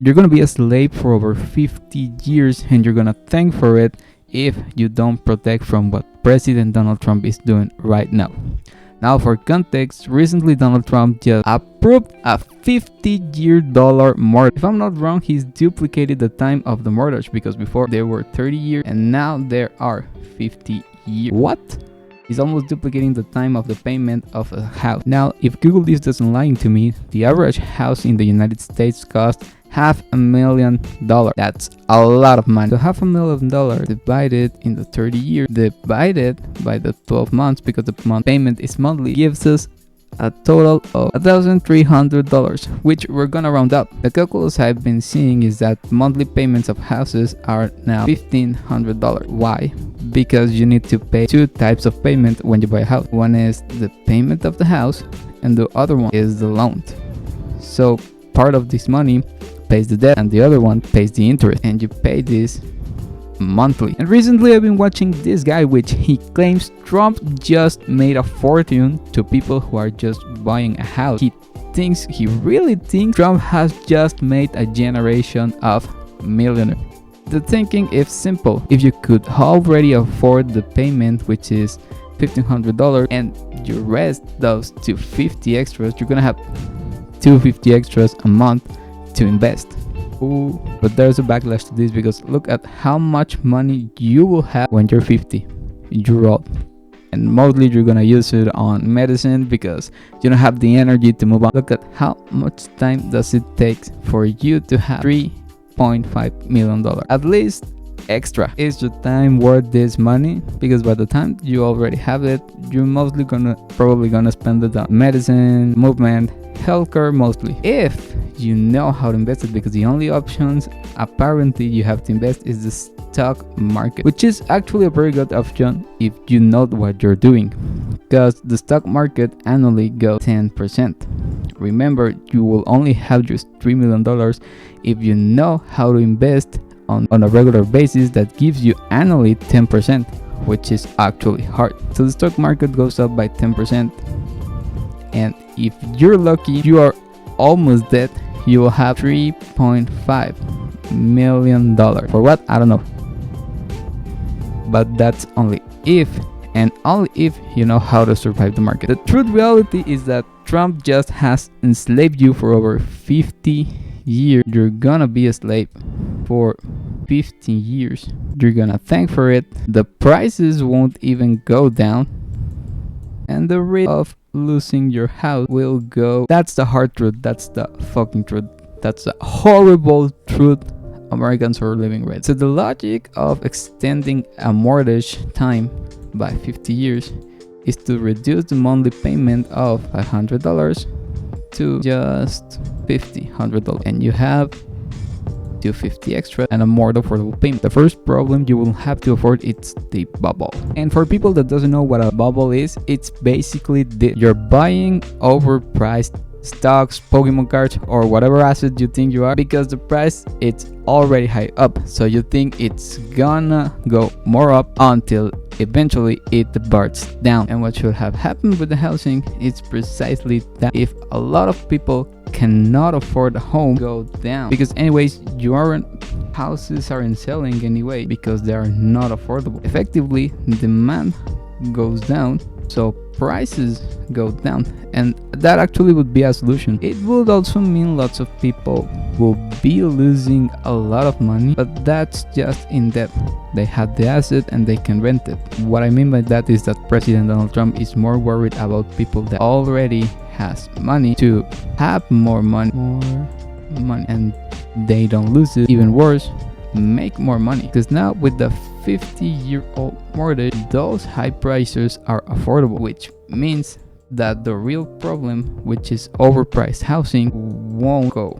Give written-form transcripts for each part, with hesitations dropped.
You're gonna be a slave for over 50 years, and you're gonna thank for it if you don't protect from what President Donald Trump is doing right now. Now, for context, recently Donald Trump just approved a 50-year dollar mortgage. If I'm not wrong, he's duplicated the time of the mortgage, because before there were 30 years and now there are 50 years. What? He's almost duplicating the time of the payment of a house. Now, if Google this doesn't lie to me, the average house in the United States costs $500,000. That's a lot of money. So $500,000 divided in the 30 years, divided by the 12 months, because the month payment is monthly, gives us a total of $1,300, which we're gonna round up. The calculus I've been seeing is that monthly payments of houses are now $1,500. Why? Because you need to pay two types of payment when you buy a house. One is the payment of the house, and the other one is the loan. So part of this money pays the debt, and the other one pays the interest, and you pay this monthly. And recently I've been watching this guy, which he claims Trump just made a fortune to people who are just buying a house. He really thinks Trump has just made a generation of millionaires. The thinking is simple. If you could already afford the payment, which is $1,500, and you rest those 250 extras, you're gonna have 250 extras a month to invest. Ooh, but there's a backlash to this, because look at how much money you will have when you're 50 years old, and mostly you're gonna use it on medicine because you don't have the energy to move on. Look at how much time does it take for you to have $3.5 million at least extra. Is your time worth this money? Because by the time you already have it, you're mostly probably gonna spend it on medicine, movement, healthcare mostly, if you know how to invest it, because the only options apparently you have to invest is the stock market, which is actually a very good option if you know what you're doing, because the stock market annually goes 10%. Remember, you will only have just $3 million if you know how to invest on a regular basis. That gives you annually 10%, which is actually hard. So the stock market goes up by 10%, and if you're lucky, you are almost dead, you will have $3.5 million. For what? I don't know. But that's only if, and only if you know how to survive the market. The truth reality is that Trump just has enslaved you for over 50 years. You're gonna be a slave for 15 years. You're gonna thank for it. The prices won't even go down, and the rate of losing your house will go. That's the hard truth. That's the fucking truth. That's the horrible truth Americans are living with. So the logic of extending a mortgage time by 50 years is to reduce the monthly payment of $500 to just $100, and you have $250 extra and a more affordable payment. The first problem you will have to afford is the bubble. And for people that doesn't know what a bubble is, it's basically you're buying overpriced stocks, Pokemon cards, or whatever asset you think you are, because the price it's already high up, so you think it's gonna go more up until eventually it bursts down. And what should have happened with the housing is precisely that. If a lot of people cannot afford a home, go down, because anyways houses aren't selling anyway because they are not affordable. Effectively, demand goes down, so prices go down, and that actually would be a solution. It would also mean lots of people will be losing a lot of money, but that's just in debt. They have the asset and they can rent it. What I mean by that is that President Donald Trump is more worried about people that already has money to have more money, and they don't lose it. Even worse, make more money, because now with the 50-year-old mortgage, those high prices are affordable, which means that the real problem, which is overpriced housing, won't go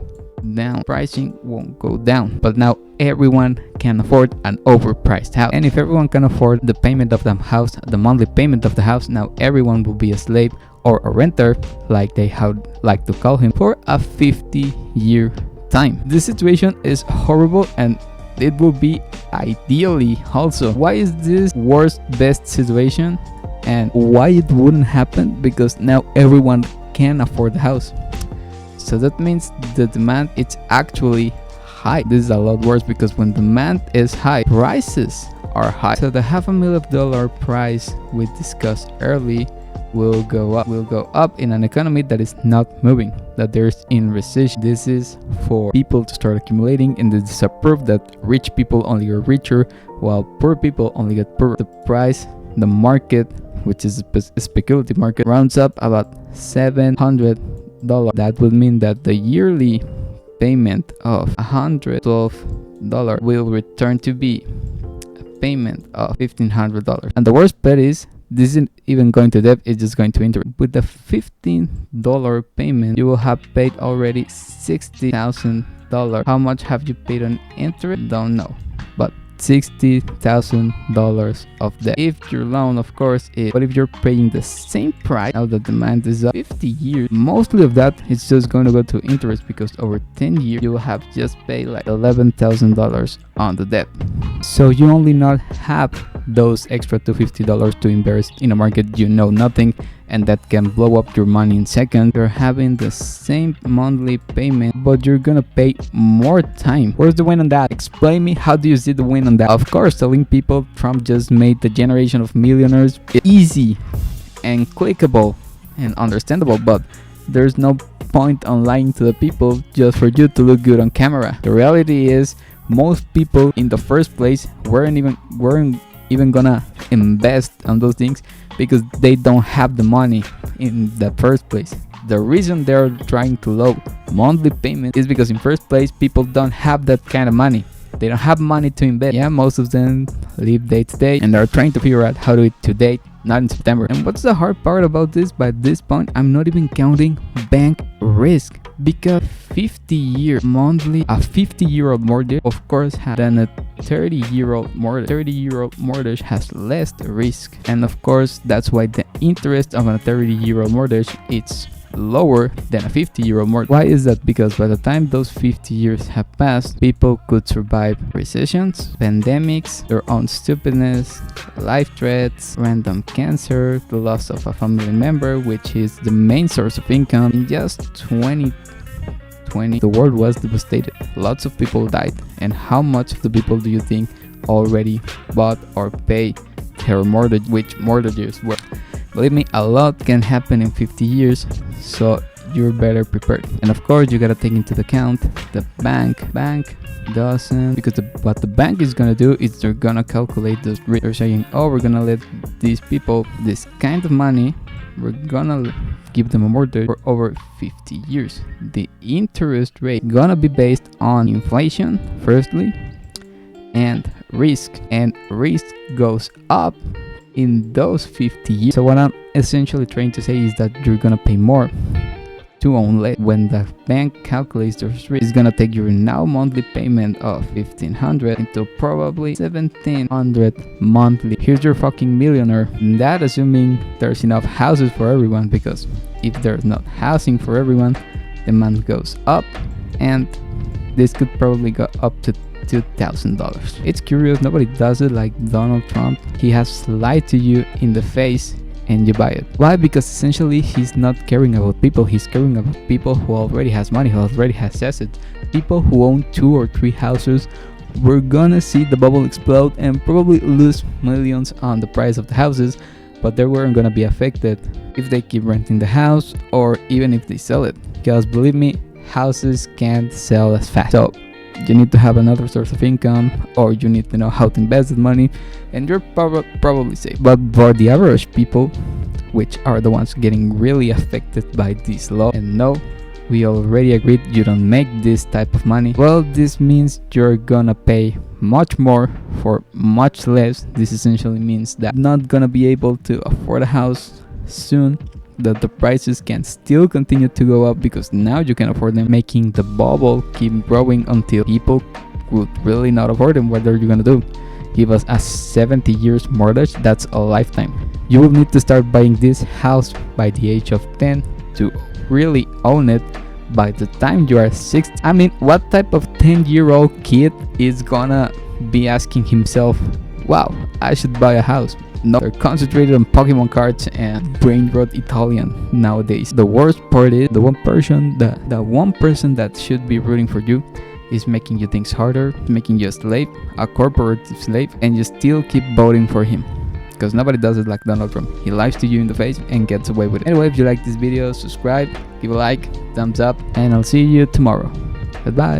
down. Pricing won't go down, but now everyone can afford an overpriced house. And if everyone can afford the payment of the house, the monthly payment of the house, now everyone will be a slave or a renter, like they like to call him, for a 50-year time. This situation is horrible, and it will be ideally also. Why is this worst best situation, and why it wouldn't happen? Because now everyone can afford the house, so that means the demand it's actually high. This is a lot worse because when demand is high, prices are high. So the $500,000 price we discussed early will go up in an economy that is not moving, that there's in recession. This is for people to start accumulating, and this is a proof that rich people only get richer while poor people only get poorer. The price, the market, which is a speculative market, rounds up about $700. That would mean that the yearly payment of $112 will return to be a payment of $1,500. And the worst part is, this isn't even going to debt, it's just going to interest. With the $15 payment, you will have paid already $60,000. How much have you paid on interest? Don't know, but $60,000 of debt. If your loan, of course, is, but if you're paying the same price, now the demand is up 50 years, mostly of that is just going to go to interest, because over 10 years you will have just paid like $11,000 on the debt. So you only not have those extra $250 to invest in a market you know nothing, and that can blow up your money in seconds. You're having the same monthly payment, but you're gonna pay more time. Where's the win on that? Explain me, how do you see the win on that? Of course, telling people Trump just made the generation of millionaires easy and clickable and understandable, but there's no point on lying to the people just for you to look good on camera. The reality is, most people in the first place weren't even gonna invest on those things because they don't have the money in the first place. The reason they're trying to low monthly payment is because in first place people don't have that kind of money. They don't have money to invest. Yeah, most of them live day to day and they're trying to figure out how to do it today, not in September. And what's the hard part about this? By this point, I'm not even counting bank risk, because 50-year monthly, a 50-year-old mortgage, of course, than a 30-year-old mortgage. 30-year-old mortgage has less risk, and of course, that's why the interest of a 30-year-old mortgage it's lower than a 50-year-old mortgage. Why is that? Because by the time those 50 years have passed, people could survive recessions, pandemics, their own stupidness, life threats, random cancer, the loss of a family member, which is the main source of income. In just 2020, the world was devastated. Lots of people died. And how much of the people do you think already bought or paid their mortgage, which mortgages were? Believe me, a lot can happen in 50 years, so you're better prepared. And of course, you gotta take into account the bank doesn't, because what the bank is gonna do is they're gonna calculate those risks. They're saying, oh, we're gonna let these people this kind of money, we're gonna give them a mortgage for over 50 years. The interest rate gonna be based on inflation, firstly, and risk goes up in those 50 years. So what I'm essentially trying to say is that you're gonna pay more to own less. When the bank calculates the risk, it's gonna take your now monthly payment of $1,500 into probably $1,700 monthly. Here's your fucking millionaire. And that assuming there's enough houses for everyone, because if there's not housing for everyone, demand goes up, and this could probably go up to $2,000. It's curious, nobody does it like Donald Trump. He has lied to you in the face and you buy it. Why? Because essentially he's not caring about people. He's caring about people who already has money, who already has assets. People who own 2 or 3 houses. We're gonna see the bubble explode and probably lose millions on the price of the houses, but they weren't gonna be affected if they keep renting the house or even if they sell it. Because believe me, houses can't sell as fast. So you need to have another source of income, or you need to know how to invest the money, and you're probably safe. But for the average people, which are the ones getting really affected by this law, and no, we already agreed you don't make this type of money, well, this means you're gonna pay much more for much less. This essentially means that you're not gonna be able to afford a house soon, that the prices can still continue to go up because now you can afford them, making the bubble keep growing until people would really not afford them. What are you gonna do? Give us a 70 years mortgage? That's a lifetime. You will need to start buying this house by the age of 10 to really own it by the time you are 60. I mean, what type of 10-year-old kid is gonna be asking himself, wow, I should buy a house? No, they're concentrated on Pokemon cards and brain rot Italian nowadays. The worst part is the one person that should be rooting for you is making you things harder, making you a slave, a corporate slave, and you still keep voting for him. Because nobody does it like Donald Trump. He lies to you in the face and gets away with it. Anyway, if you like this video, subscribe, give a like, thumbs up, and I'll see you tomorrow. Goodbye.